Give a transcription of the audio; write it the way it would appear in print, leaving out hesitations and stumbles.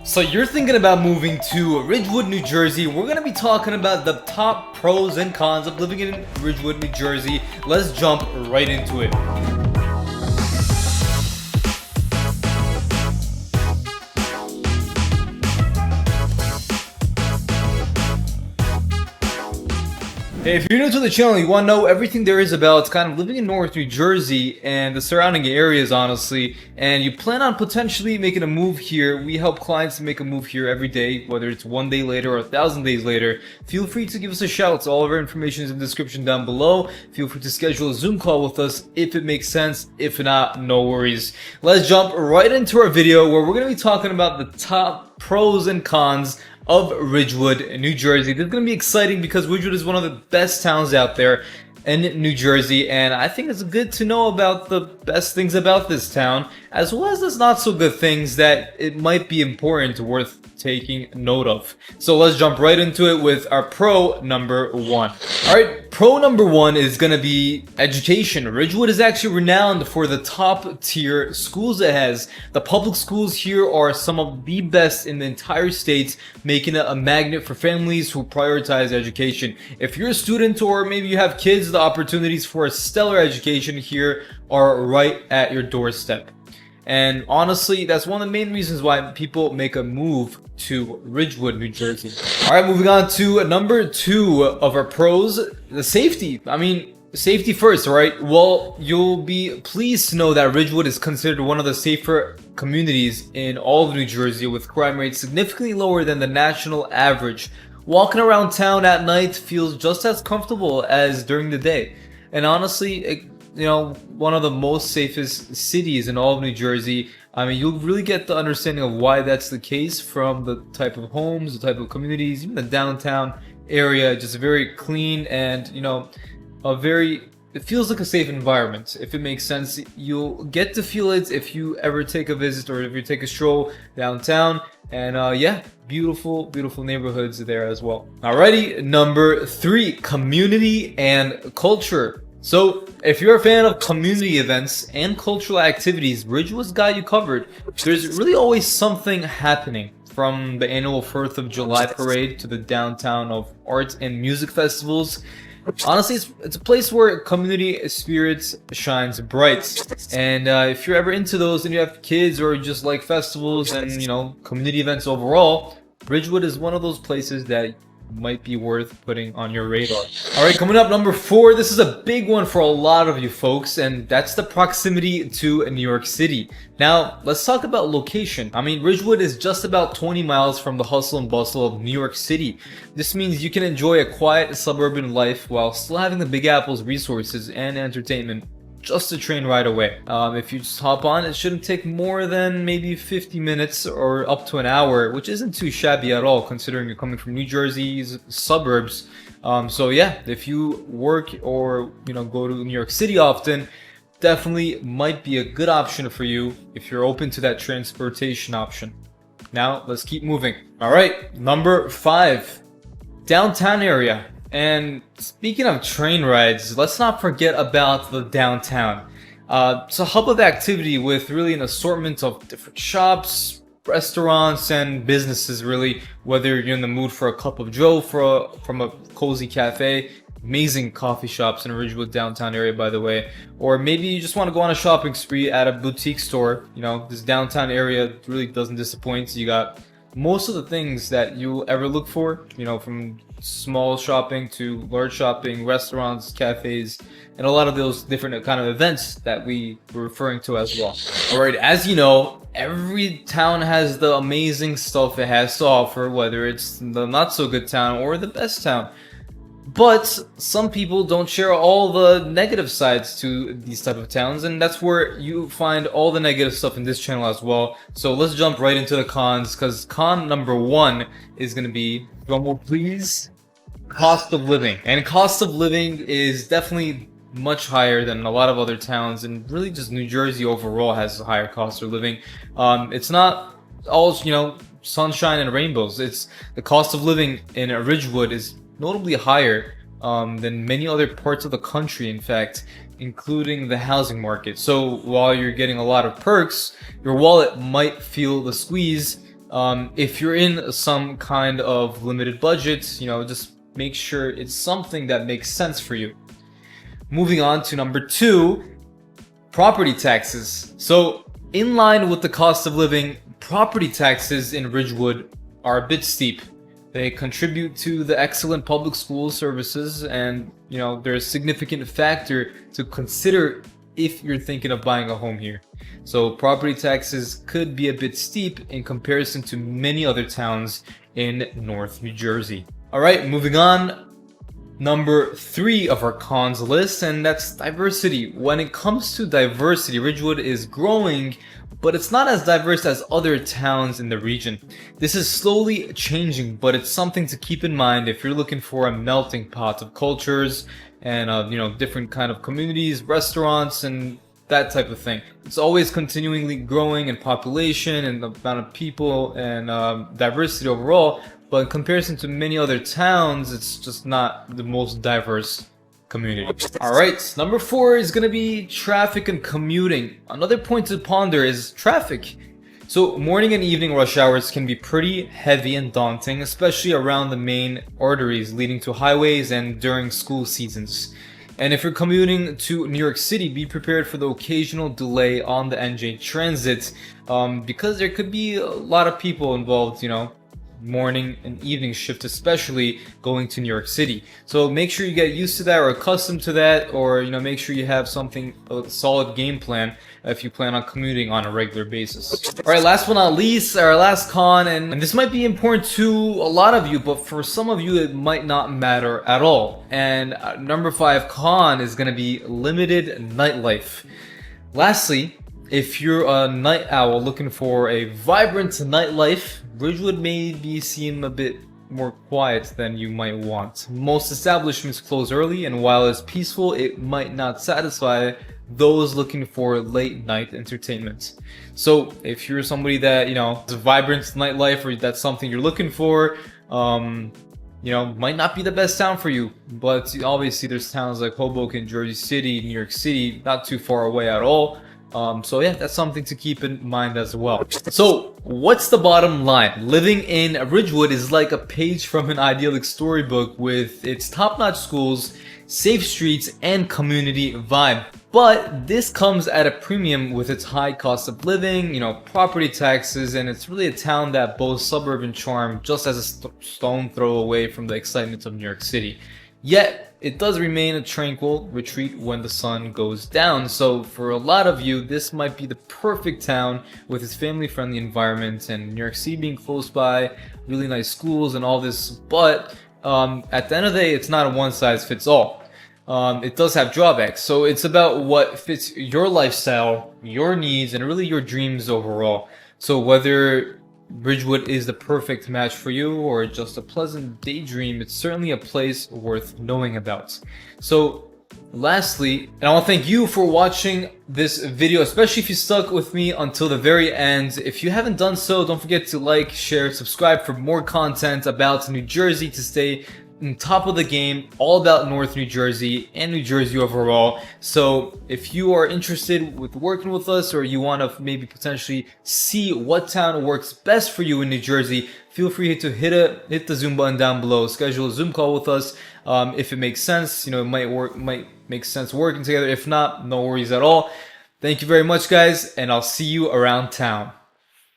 So you're thinking about moving to Ridgewood, New Jersey. We're going to be talking about the top pros and cons of living in Ridgewood, New Jersey. Let's jump right into it. Hey, if you're new to the channel, you want to know everything there is about kind of living in North New Jersey and the surrounding areas, honestly, and you plan on potentially making a move here, we help clients make a move here every day, whether it's 1 day later or 1,000 days later. Feel free to give us a shout. All of our information is in the description down below. Feel free to schedule a Zoom call with us if it makes sense. If not, no worries. Let's jump right into our video where we're going to be talking about the top pros and cons of Ridgewood, New Jersey. This is going to be exciting because Ridgewood is one of the best towns out there in New Jersey, and I think it's good to know about the best things about this town, as well as the not so good things that it might be important, worth taking note of. So let's jump right into it with our pro number one. Alright, pro number one is going to be education. Ridgewood is actually renowned for the top tier schools it has. The public schools here are some of the best in the entire state, making it a magnet for families who prioritize education. If you're a student or maybe you have kids, the opportunities for a stellar education here are right at your doorstep. And honestly, that's one of the main reasons why people make a move to Ridgewood, New Jersey. Alright, moving on to number two of our pros, the safety. Safety first, right? Well, you'll be pleased to know that Ridgewood is considered one of the safer communities in all of New Jersey, with crime rates significantly lower than the national average. Walking around town at night feels just as comfortable as during the day. And honestly, one of the most safest cities in all of New Jersey. You'll really get the understanding of why that's the case from the type of homes, the type of communities, even the downtown area. Just very clean and, it feels like a safe environment. If it makes sense, you'll get to feel it if you ever take a visit or if you take a stroll downtown. And beautiful neighborhoods there as well. Alrighty, number three, community and culture. So, if you're a fan of community events and cultural activities, Ridgewood's got you covered. There's really always something happening, from the annual 4th of July parade to the downtown of art and music festivals. Honestly, it's a place where community spirit shines bright. And if you're ever into those and you have kids or just like festivals and, community events overall, Ridgewood is one of those places that might be worth putting on your radar. Alright, coming up, number four. This is a big one for a lot of you folks, and that's the proximity to New York City. Now, let's talk about location. Ridgewood is just about 20 miles from the hustle and bustle of New York City. This means you can enjoy a quiet suburban life while still having the Big Apple's resources and entertainment just a train ride away. If you just hop on, it shouldn't take more than maybe 50 minutes or up to an hour, which isn't too shabby at all considering you're coming from New Jersey's suburbs. If you work or go to New York City often, definitely might be a good option for you if you're open to that transportation option. Now let's keep moving. Alright, number five, downtown area. And speaking of train rides, let's not forget about the downtown. It's a hub of activity with really an assortment of different shops, restaurants, and businesses, really. Whether you're in the mood for a cup of joe from a cozy cafe, amazing coffee shops in the Ridgewood downtown area, by the way. Or maybe you just want to go on a shopping spree at a boutique store. This downtown area really doesn't disappoint. You got most of the things that you'll ever look for, from small shopping to large shopping, restaurants, cafes, and a lot of those different kind of events that we were referring to as well. Alright, as you know, every town has the amazing stuff it has to offer, whether it's the not so good town or the best town. But some people don't share all the negative sides to these type of towns, and that's where you find all the negative stuff in this channel as well. So let's jump right into the cons, because con number one is going to be, drumroll please, cost of living. And cost of living is definitely much higher than a lot of other towns, and really just New Jersey overall has a higher cost of living. It's not all sunshine and rainbows. It's the cost of living in Ridgewood is notably higher than many other parts of the country, in fact, including the housing market. So while you're getting a lot of perks, your wallet might feel the squeeze If you're in some kind of limited budget, you know, just make sure it's something that makes sense for you. Moving on to number 2, property taxes. So in line with the cost of living, property taxes in Ridgewood are a bit steep. They contribute to the excellent public school services, and you know, they're a significant factor to consider if you're thinking of buying a home here. So property taxes could be a bit steep in comparison to many other towns in North New Jersey. All right, moving on. Number 3 of our cons list, and that's diversity. When it comes to diversity, Ridgewood is growing, but it's not as diverse as other towns in the region. This is slowly changing, but it's something to keep in mind if you're looking for a melting pot of cultures and you know, different kind of communities, restaurants, and that type of thing. It's always continually growing in population and the amount of people and diversity overall, but in comparison to many other towns, it's just not the most diverse community. Alright, number 4 is gonna be traffic and commuting. Another point to ponder is traffic. So morning and evening rush hours can be pretty heavy and daunting, especially around the main arteries leading to highways and during school seasons. And if you're commuting to New York City, be prepared for the occasional delay on the NJ Transit, because there could be a lot of people involved, you know, morning and evening shift, especially going to New York City. So make sure you get used to that or accustomed to that, or you know, make sure you have a solid game plan if you plan on commuting on a regular basis. All right, last but not least, our last con, and this might be important to a lot of you, but for some of you it might not matter at all. And number 5 con is going to be limited nightlife. Lastly, if you're a night owl looking for a vibrant nightlife, Ridgewood may seem a bit more quiet than you might want. Most establishments close early, and while it's peaceful, it might not satisfy those looking for late night entertainment. So if you're somebody that, you know, it's a vibrant nightlife, or that's something you're looking for, you know, might not be the best town for you. But obviously there's towns like Hoboken, Jersey City, New York City, not too far away at all. So yeah, that's something to keep in mind as well. So what's the bottom line? Living in Ridgewood is like a page from an idyllic storybook with its top-notch schools, safe streets, and community vibe. But this comes at a premium with its high cost of living, you know, property taxes, and it's really a town that boasts suburban charm just as a stone throw away from the excitement of New York City. Yet, it does remain a tranquil retreat when the sun goes down. So for a lot of you, this might be the perfect town with its family-friendly environment and New York City being close by, really nice schools and all this. But at the end of the day, it's not a one-size-fits-all. It does have drawbacks. So it's about what fits your lifestyle, your needs, and really your dreams overall. So whether Ridgewood is the perfect match for you or just a pleasant daydream, it's certainly a place worth knowing about. So lastly, and I want to thank you for watching this video, especially if you stuck with me until the very end. If you haven't done so, don't forget to like, share, subscribe for more content about New Jersey to stay on top of the game, all about North New Jersey and New Jersey overall. So if you are interested with working with us, or you want to maybe potentially see what town works best for you in New Jersey, feel free to hit the Zoom button down below, schedule a Zoom call with us. If it makes sense, you know, it might make sense working together. If not, no worries at all. Thank you very much, guys, and I'll see you around town.